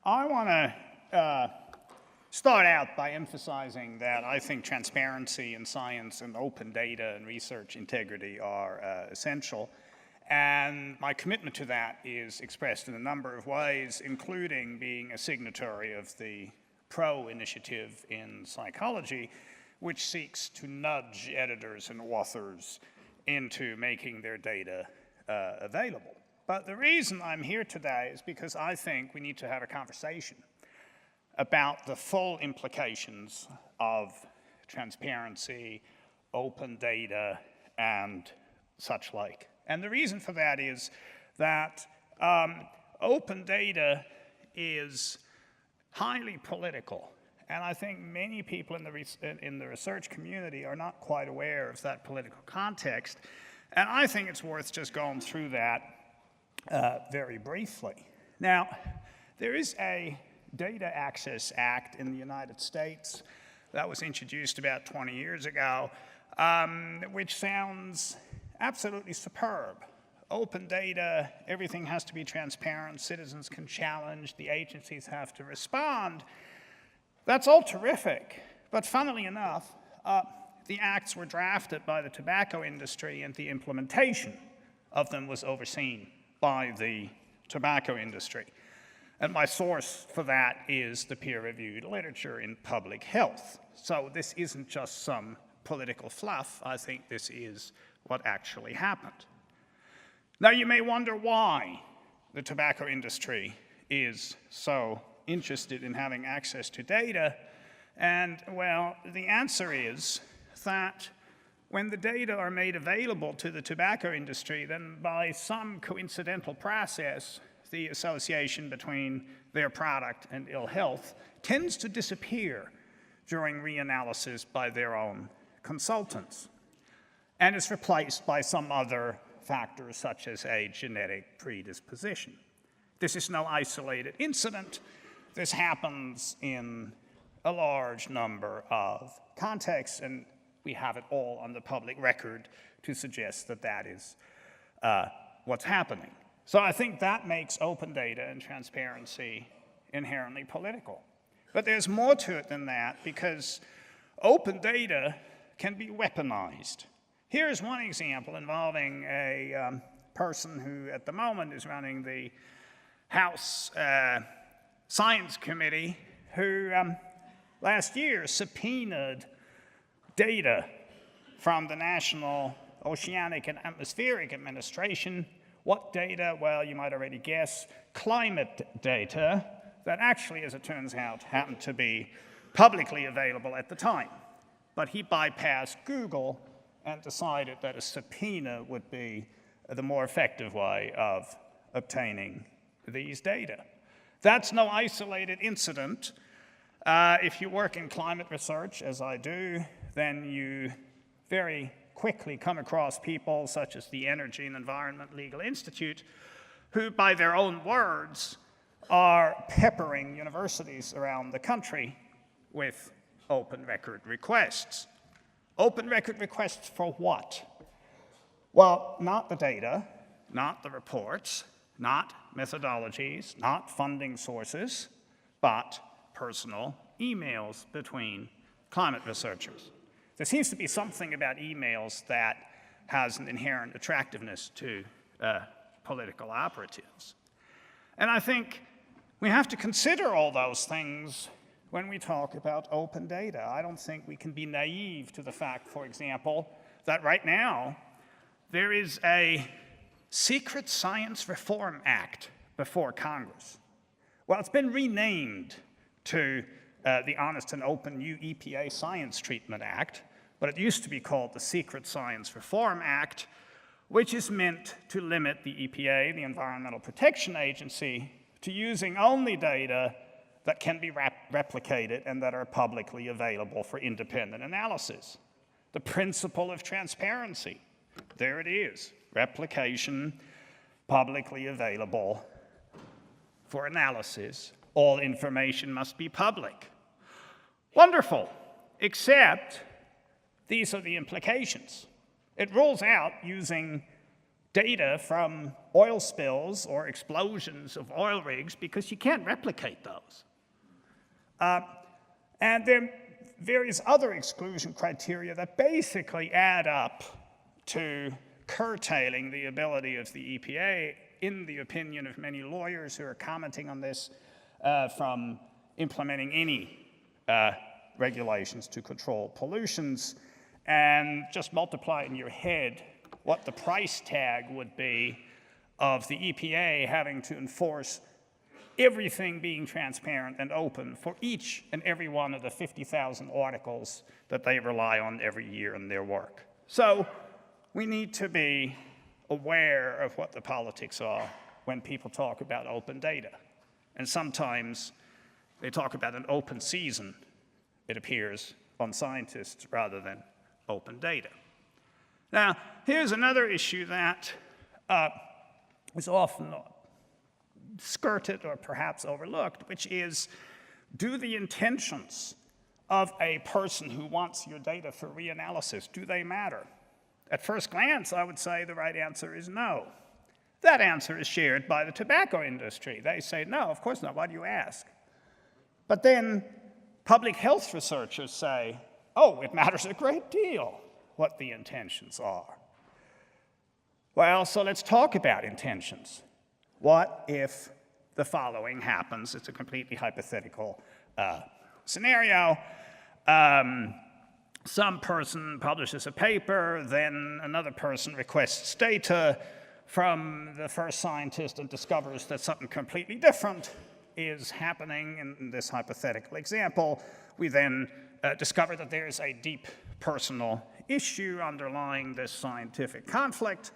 I want to start out by emphasizing that I think transparency in science and open data and research integrity are essential. And my commitment to that is expressed in a number of ways, including being a signatory of the PRO initiative in psychology, which seeks to nudge editors and authors into making their data available. But the reason I'm here today is because I think we need to have a conversation about the full implications of transparency, open data, and such like. And the reason for that is that open data is highly political. And I think many people in the research community are not quite aware of that political context. And I think it's worth just going through that very briefly. Now, there is a Data Access Act in the United States that was introduced about 20 years ago, which sounds absolutely superb. Open data, everything has to be transparent, citizens can challenge, the agencies have to respond. That's all terrific, but funnily enough, the acts were drafted by the tobacco industry and the implementation of them was overseen by the tobacco industry. And my source for that is the peer-reviewed literature in public health. So this isn't just some political fluff. I think this is what actually happened. Now you may wonder why the tobacco industry is so interested in having access to data. And well, the answer is that when the data are made available to the tobacco industry, then by some coincidental process, the association between their product and ill health tends to disappear during reanalysis by their own consultants and is replaced by some other factors such as a genetic predisposition. This is no isolated incident. This happens in a large number of contexts, and we have it all on the public record to suggest that that is what's happening. So I think that makes open data and transparency inherently political. But there's more to it than that, because open data can be weaponized. Here's one example involving a person who at the moment is running the House Science Committee, who last year subpoenaed data from the National Oceanic and Atmospheric Administration. What data? Well, you might already guess, climate data that actually, as it turns out, happened to be publicly available at the time. But he bypassed Google and decided that a subpoena would be the more effective way of obtaining these data. That's no isolated incident. If you work in climate research, as I do, then you very quickly come across people such as the Energy and Environment Legal Institute, who, by their own words, are peppering universities around the country with open record requests. Open record requests for what? Well, not the data, not the reports, not methodologies, not funding sources, but personal emails between climate researchers. There seems to be something about emails that has an inherent attractiveness to political operatives. And I think we have to consider all those things when we talk about open data. I don't think we can be naive to the fact, for example, that right now there is a Secret Science Reform Act before Congress. Well, it's been renamed to the Honest and Open New EPA Science Treatment Act, but it used to be called the Secret Science Reform Act, which is meant to limit the EPA, the Environmental Protection Agency, to using only data that can be replicated and that are publicly available for independent analysis. The principle of transparency, there it is, replication, publicly available for analysis. All information must be public. Wonderful, except these are the implications. It rules out using data from oil spills or explosions of oil rigs because you can't replicate those. And there are various other exclusion criteria that basically add up to curtailing the ability of the EPA, in the opinion of many lawyers who are commenting on this, from implementing any regulations to control pollutions. And just multiply in your head what the price tag would be of the EPA having to enforce everything being transparent and open for each and every one of the 50,000 articles that they rely on every year in their work. So we need to be aware of what the politics are when people talk about open data. And sometimes they talk about an open season, it appears, on scientists rather than open data. Now, here's another issue that is often skirted or perhaps overlooked, which is, do the intentions of a person who wants your data for reanalysis, do they matter? At first glance, I would say the right answer is no. That answer is shared by the tobacco industry. They say, no, of course not. Why do you ask? But then public health researchers say, oh, it matters a great deal what the intentions are. Well, so let's talk about intentions. What if the following happens? It's a completely hypothetical scenario. Some person publishes a paper, then another person requests data from the first scientist and discovers that something completely different is happening in this hypothetical example. We then discover that there is a deep personal issue underlying this scientific conflict.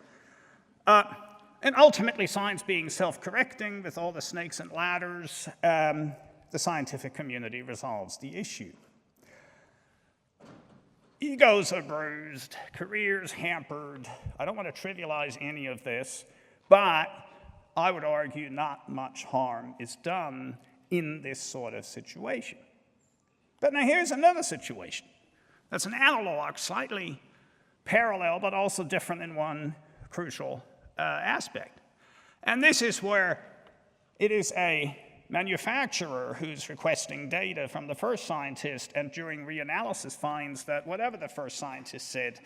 And ultimately, science being self-correcting with all the snakes and ladders, the scientific community resolves the issue. Egos are bruised, careers hampered. I don't want to trivialize any of this, but I would argue not much harm is done in this sort of situation. But now here's another situation that's an analog, slightly parallel, but also different in one crucial aspect. And this is where it is a manufacturer who's requesting data from the first scientist and during reanalysis finds that whatever the first scientist said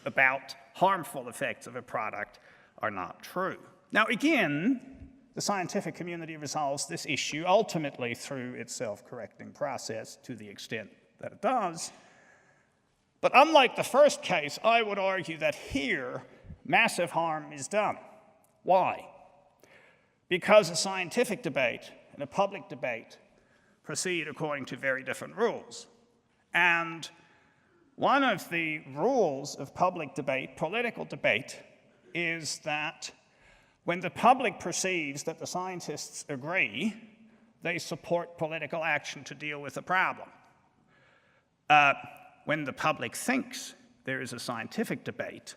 about harmful effects of a product are not true. Now again, the scientific community resolves this issue ultimately through its self-correcting process to the extent that it does. But unlike the first case, I would argue that here, massive harm is done. Why? Because a scientific debate and a public debate proceed according to very different rules. And one of the rules of public debate, political debate, is that when the public perceives that the scientists agree, they support political action to deal with the problem. When the public thinks there is a scientific debate,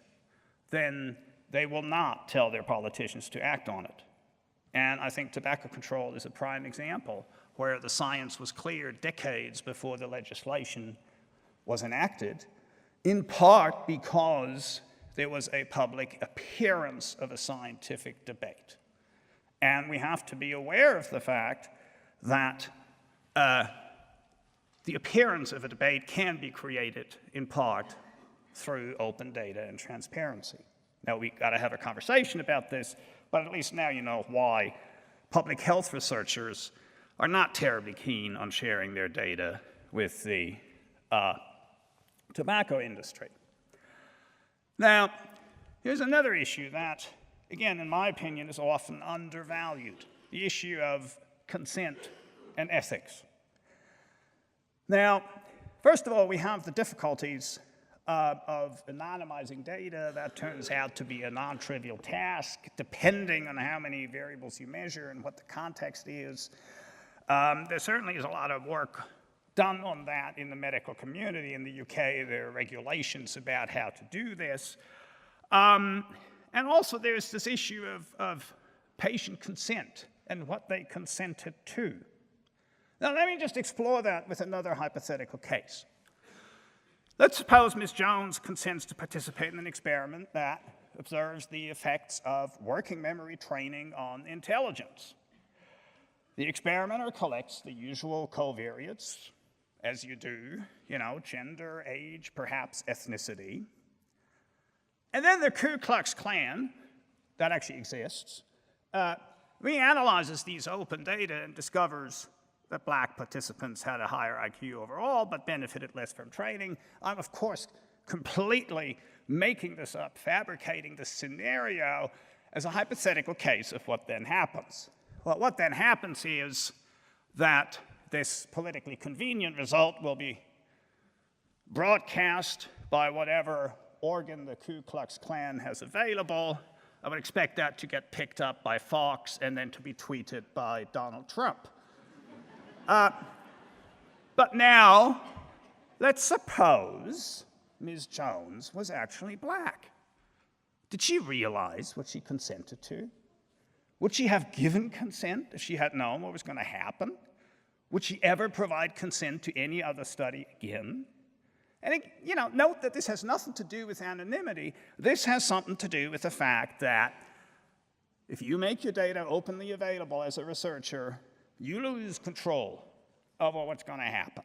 then they will not tell their politicians to act on it. And I think tobacco control is a prime example where the science was clear decades before the legislation was enacted, in part because there was a public appearance of a scientific debate. And we have to be aware of the fact that the appearance of a debate can be created in part through open data and transparency. Now, we've got to have a conversation about this, but at least now you know why public health researchers are not terribly keen on sharing their data with the tobacco industry. Now, here's another issue that, again, in my opinion, is often undervalued, the issue of consent and ethics. Now, first of all, we have the difficulties of anonymizing data. That turns out to be a non-trivial task, depending on how many variables you measure and what the context is. There certainly is a lot of work done on that in the medical community. In the UK, there are regulations about how to do this. And also there's this issue of patient consent and what they consented to. Now let me just explore that with another hypothetical case. Let's suppose Ms. Jones consents to participate in an experiment that observes the effects of working memory training on intelligence. The experimenter collects the usual covariates, as you do, gender, age, perhaps ethnicity. And then the Ku Klux Klan, that actually exists, reanalyzes these open data and discovers that black participants had a higher IQ overall, but benefited less from training. I'm, of course, completely making this up, fabricating the scenario as a hypothetical case of what then happens. Well, what then happens is that this politically convenient result will be broadcast by whatever organ the Ku Klux Klan has available. I would expect that to get picked up by Fox and then to be tweeted by Donald Trump. But now, let's suppose Ms. Jones was actually black. Did she realize what she consented to? Would she have given consent if she had known what was going to happen? Would she ever provide consent to any other study again? And note that this has nothing to do with anonymity. This has something to do with the fact that if you make your data openly available as a researcher, you lose control over what's going to happen.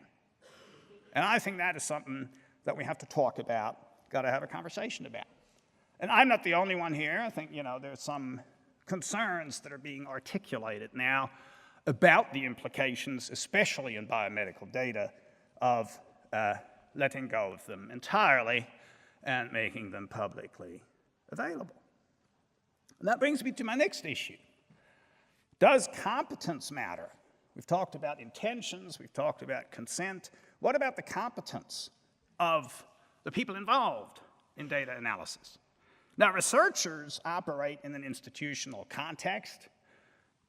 And I think that is something that we have to talk about, got to have a conversation about. And I'm not the only one here. I think, there's some concerns that are being articulated now about the implications, especially in biomedical data, of letting go of them entirely and making them publicly available. And that brings me to my next issue. Does competence matter? We've talked about intentions, we've talked about consent. What about the competence of the people involved in data analysis? Now, researchers operate in an institutional context.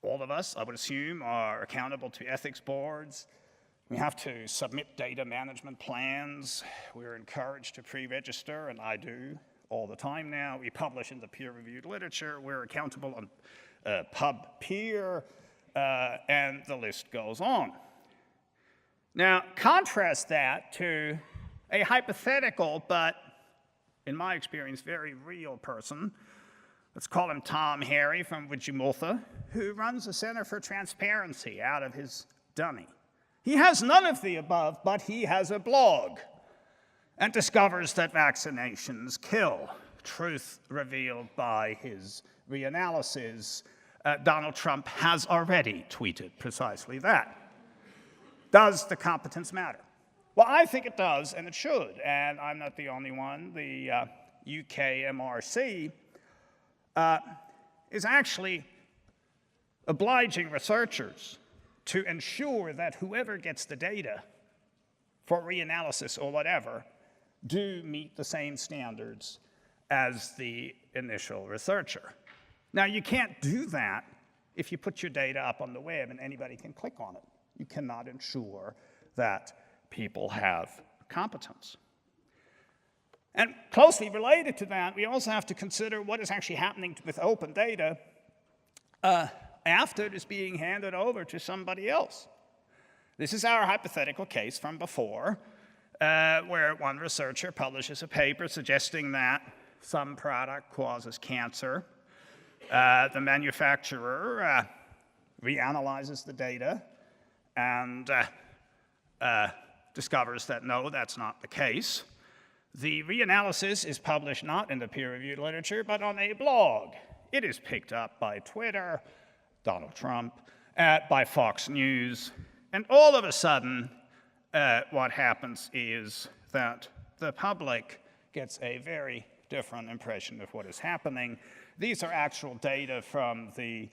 All of us, I would assume, are accountable to ethics boards. We have to submit data management plans. We're encouraged to pre-register, and I do all the time now. We publish in the peer-reviewed literature. We're accountable on PubPeer, and the list goes on. Now, contrast that to a hypothetical, but in my experience, very real person. Let's call him Tom Harry from Wijimotha, who runs a Center for Transparency out of his dunny. He has none of the above, but he has a blog and discovers that vaccinations kill. Truth revealed by his reanalysis. Donald Trump has already tweeted precisely that. Does the competence matter? Well, I think it does, and it should, and I'm not the only one. The UK MRC is actually obliging researchers to ensure that whoever gets the data for reanalysis or whatever do meet the same standards as the initial researcher. Now, you can't do that if you put your data up on the web and anybody can click on it. You cannot ensure that people have competence. And closely related to that, we also have to consider what is actually happening with open data after it is being handed over to somebody else. This is our hypothetical case from before, where one researcher publishes a paper suggesting that some product causes cancer. The manufacturer reanalyzes the data and discovers that no, that's not the case. The reanalysis is published not in the peer-reviewed literature, but on a blog. It is picked up by Twitter, Donald Trump, by Fox News, and all of a sudden, what happens is that the public gets a very different impression of what is happening. These are actual data from the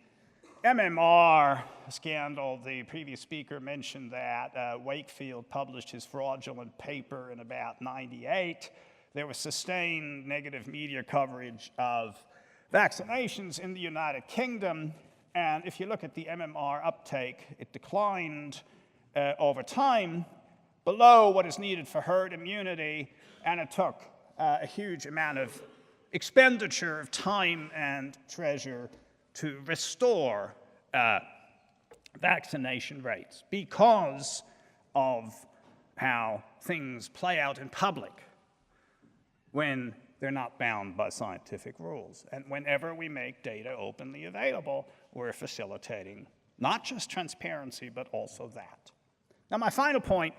MMR scandal. The previous speaker mentioned that Wakefield published his fraudulent paper in about '98. There was sustained negative media coverage of vaccinations in the United Kingdom. And if you look at the MMR uptake, it declined over time below what is needed for herd immunity, and it took a huge amount of expenditure of time and treasure to restore vaccination rates because of how things play out in public when they're not bound by scientific rules. And whenever we make data openly available, we're facilitating not just transparency, but also that. Now, my final point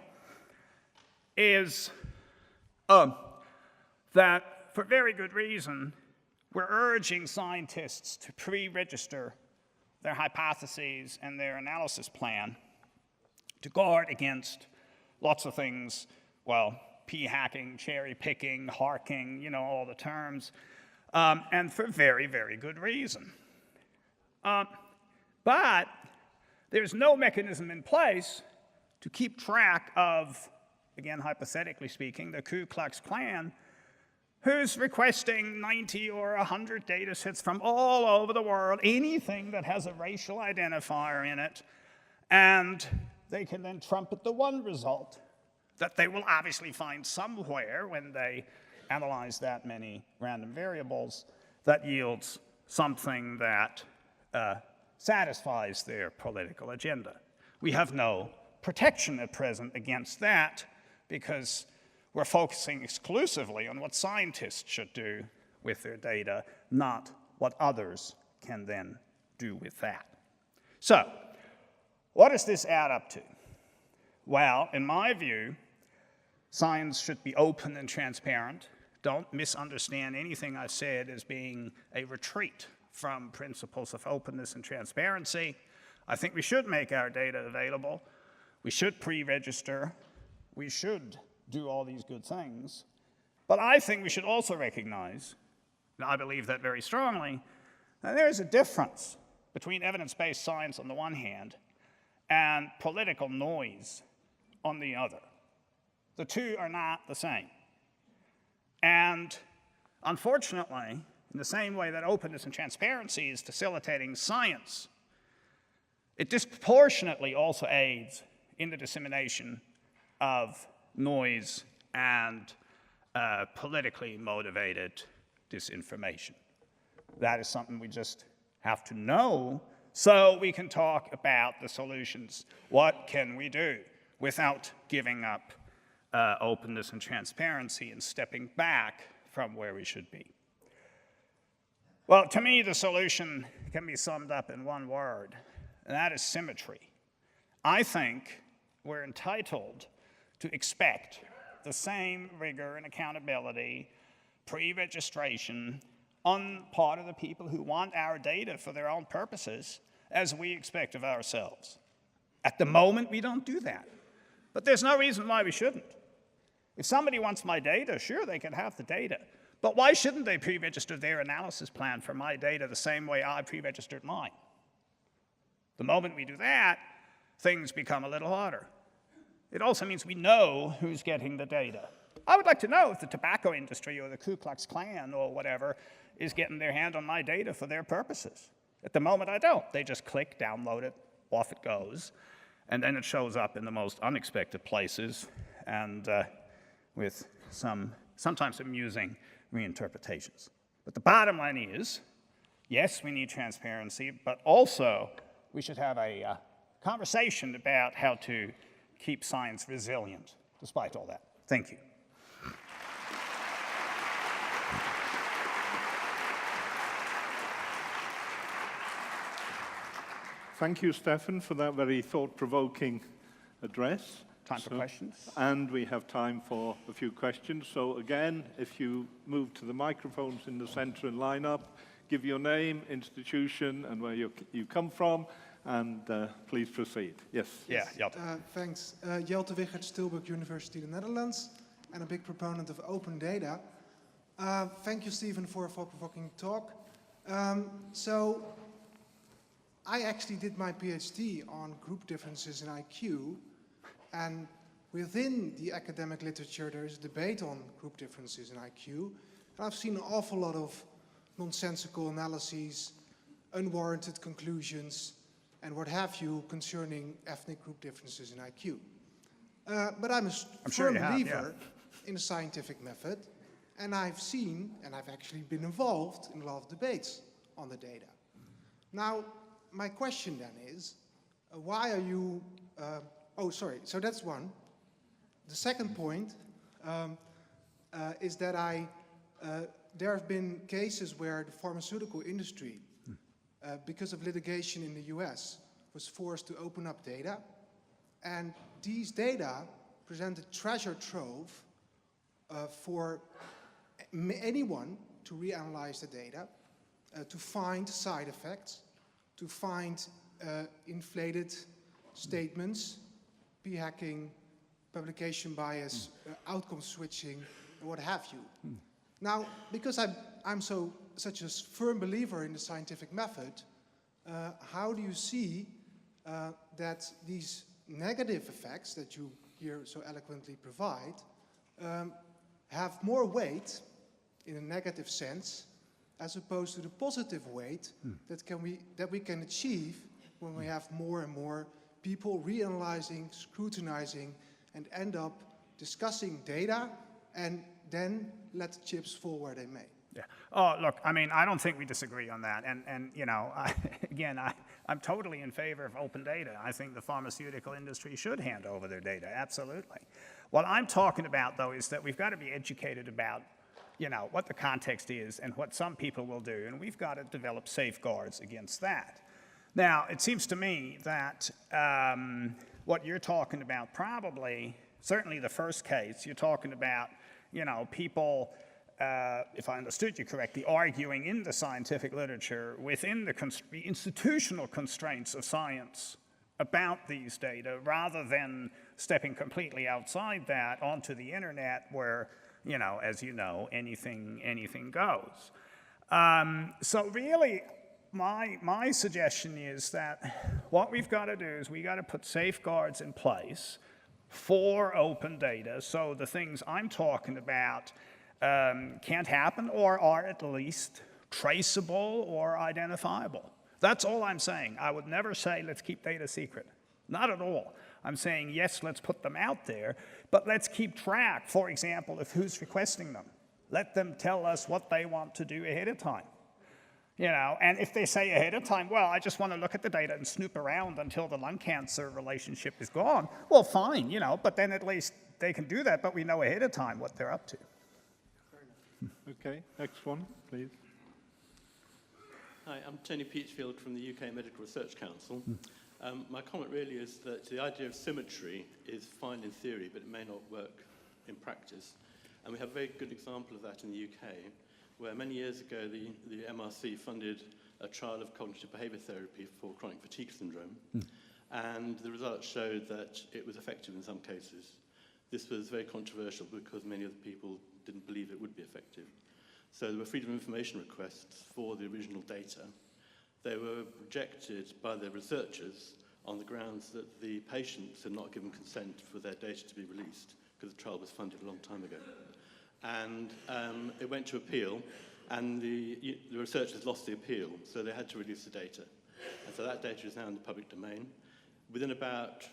is that, for very good reason, we're urging scientists to pre-register their hypotheses and their analysis plan to guard against lots of things, well, p-hacking, cherry-picking, harking, you know, all the terms, and for very, very good reason. But there's no mechanism in place to keep track of, again, hypothetically speaking, the Ku Klux Klan, who's requesting 90 or 100 data sets from all over the world, anything that has a racial identifier in it, and they can then trumpet the one result that they will obviously find somewhere when they analyze that many random variables that yields something that satisfies their political agenda. We have no protection at present against that because we're focusing exclusively on what scientists should do with their data, not what others can then do with that. So, what does this add up to? Well, in my view, science should be open and transparent. Don't misunderstand anything I've said as being a retreat from principles of openness and transparency. I think we should make our data available. We should pre-register. We should do all these good things. But I think we should also recognize, and I believe that very strongly, that there is a difference between evidence-based science on the one hand and political noise on the other. The two are not the same. And unfortunately, in the same way that openness and transparency is facilitating science, it disproportionately also aids in the dissemination of noise and politically motivated disinformation. That is something we just have to know so we can talk about the solutions. What can we do without giving up openness and transparency and stepping back from where we should be? Well, to me, the solution can be summed up in one word, and that is symmetry. I think we're entitled to expect the same rigor and accountability, pre-registration on part of the people who want our data for their own purposes as we expect of ourselves. At the moment, we don't do that. But there's no reason why we shouldn't. If somebody wants my data, sure, they can have the data. But why shouldn't they pre-register their analysis plan for my data the same way I pre-registered mine? The moment we do that, things become a little harder. It also means we know who's getting the data. I would like to know if the tobacco industry or the Ku Klux Klan or whatever is getting their hand on my data for their purposes. At the moment, I don't. They just click, download it, off it goes, and then it shows up in the most unexpected places and with some sometimes amusing reinterpretations. But the bottom line is, yes, we need transparency, but also we should have a conversation about how to keep science resilient despite all that. Thank you. Thank you, Stefan, for that very thought-provoking address. Time for questions. And we have time for a few questions. So again, if you move to the microphones in the center and line up, give your name, institution, and where you come from, and please proceed. Yes. Yeah, Jelte. Thanks. Jelte Wichert, Tilburg University, the Netherlands, and a big proponent of open data. Thank you, Stephen, for a thought-provoking talk. So I actually did my PhD on group differences in IQ, and within the academic literature there is a debate on group differences in IQ, and I've seen an awful lot of nonsensical analyses, unwarranted conclusions, and what have you concerning ethnic group differences in IQ. But I'm a firm believer in the scientific method, and I've seen, and I've actually been involved in a lot of debates on the data. Now, my question then is, why are you, so that's one. The second point is that I there have been cases where the pharmaceutical industry, because of litigation in the US, was forced to open up data. And these data present a treasure trove for anyone to reanalyze the data, to find side effects, to find inflated statements, p-hacking, publication bias, outcome switching, and what have you. Now, because I'm such a firm believer in the scientific method, how do you see that these negative effects that you here so eloquently provide have more weight in a negative sense as opposed to the positive weight that we can achieve when we have more and more people reanalyzing, scrutinizing, and end up discussing data and then let the chips fall where they may. Yeah. Oh, look, I mean, I don't think we disagree on that. And you know, I'm totally in favor of open data. I think the pharmaceutical industry should hand over their data, absolutely. What I'm talking about, though, is that we've got to be educated about, you know, what the context is and what some people will do, and we've got to develop safeguards against that. Now, it seems to me that what you're talking about probably, certainly the first case, you're talking about, you know, people, if I understood you correctly, arguing in the scientific literature within the institutional constraints of science about these data, rather than stepping completely outside that onto the internet where, you know, as you know, anything goes. So really, my suggestion is that what we've got to do is we got to put safeguards in place for open data, so the things I'm talking about can't happen or are at least traceable or identifiable. That's all I'm saying. I would never say let's keep data secret. Not at all. I'm saying, yes, let's put them out there, but let's keep track, for example, of who's requesting them. Let them tell us what they want to do ahead of time. You know, and if they say ahead of time, well, I just want to look at the data and snoop around until the lung cancer relationship is gone, well, fine, you know, but then at least they can do that, but we know ahead of time what they're up to. Okay, next one, please. Hi, I'm Tony Peachfield from the UK Medical Research Council. My comment really is that the idea of symmetry is fine in theory, but it may not work in practice. And we have a very good example of that in the UK, where many years ago the MRC funded a trial of cognitive behaviour therapy for chronic fatigue syndrome, and the results showed that it was effective in some cases. This was very controversial because many other people didn't believe it would be effective. So there were freedom of information requests for the original data. They were rejected by the researchers on the grounds that the patients had not given consent for their data to be released because the trial was funded a long time ago. And it went to appeal, and the researchers lost the appeal, so they had to release the data. And so that data is now in the public domain. Within about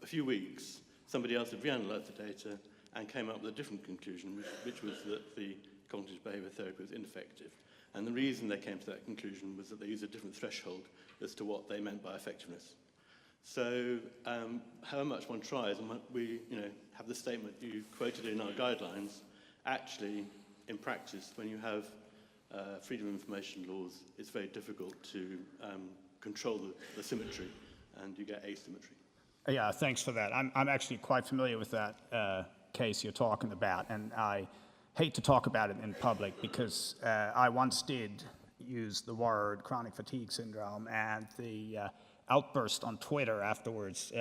a few weeks, somebody else had reanalyzed the data and came up with a different conclusion, which was that the cognitive behaviour therapy was ineffective. And the reason they came to that conclusion was that they used a different threshold as to what they meant by effectiveness. So however much one tries, and we have the statement you quoted in our guidelines, actually, in practice, when you have freedom of information laws, it's very difficult to control the symmetry, and you get asymmetry. Yeah, thanks for that. I'm actually quite familiar with that case you're talking about, and I hate to talk about it in public because I once did use the word chronic fatigue syndrome, and the outburst on Twitter afterwards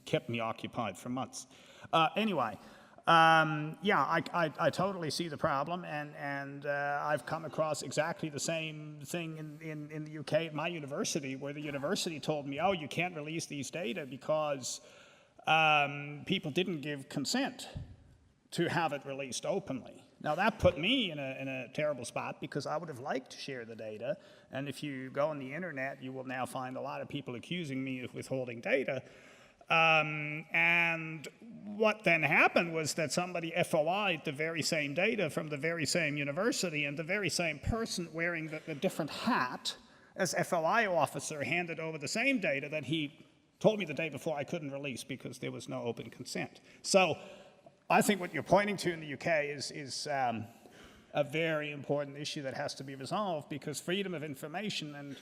kept me occupied for months. Anyway, yeah, I totally see the problem, and I've come across exactly the same thing in the UK at my university, where the university told me, oh, you can't release these data because people didn't give consent to have it released openly. Now that put me in a terrible spot because I would have liked to share the data, and if you go on the internet, you will now find a lot of people accusing me of withholding data. And what then happened was that somebody FOI'd the very same data from the very same university, and the very same person wearing the different hat as FOI officer handed over the same data that he told me the day before I couldn't release because there was no open consent. So I think what you're pointing to in the UK is a very important issue that has to be resolved, because freedom of information and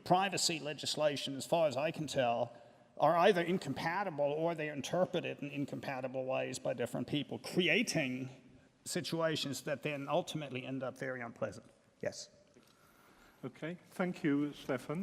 privacy legislation, as far as I can tell, are either incompatible or they're interpreted in incompatible ways by different people, creating situations that then ultimately end up very unpleasant. Yes. Okay, thank you, Stefan.